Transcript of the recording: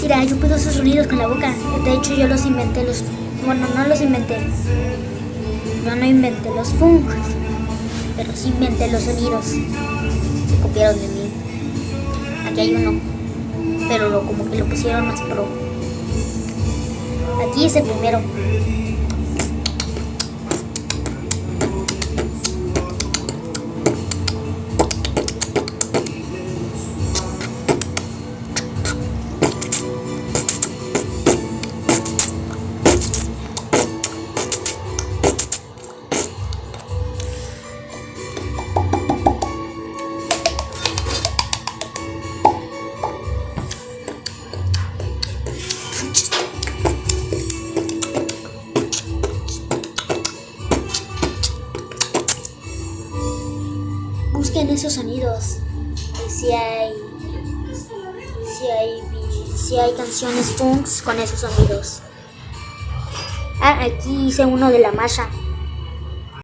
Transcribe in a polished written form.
Mira, yo puedo hacer sonidos con la boca. De hecho, yo los inventé. Bueno, no los inventé. Yo no inventé los fungos, pero sí inventé los sonidos. Se copiaron de mí. Aquí hay uno, pero como que lo pusieron más pro. Aquí es el primero. Busquen esos sonidos. Y si hay canciones punks con esos sonidos. Ah, aquí hice uno de la masa.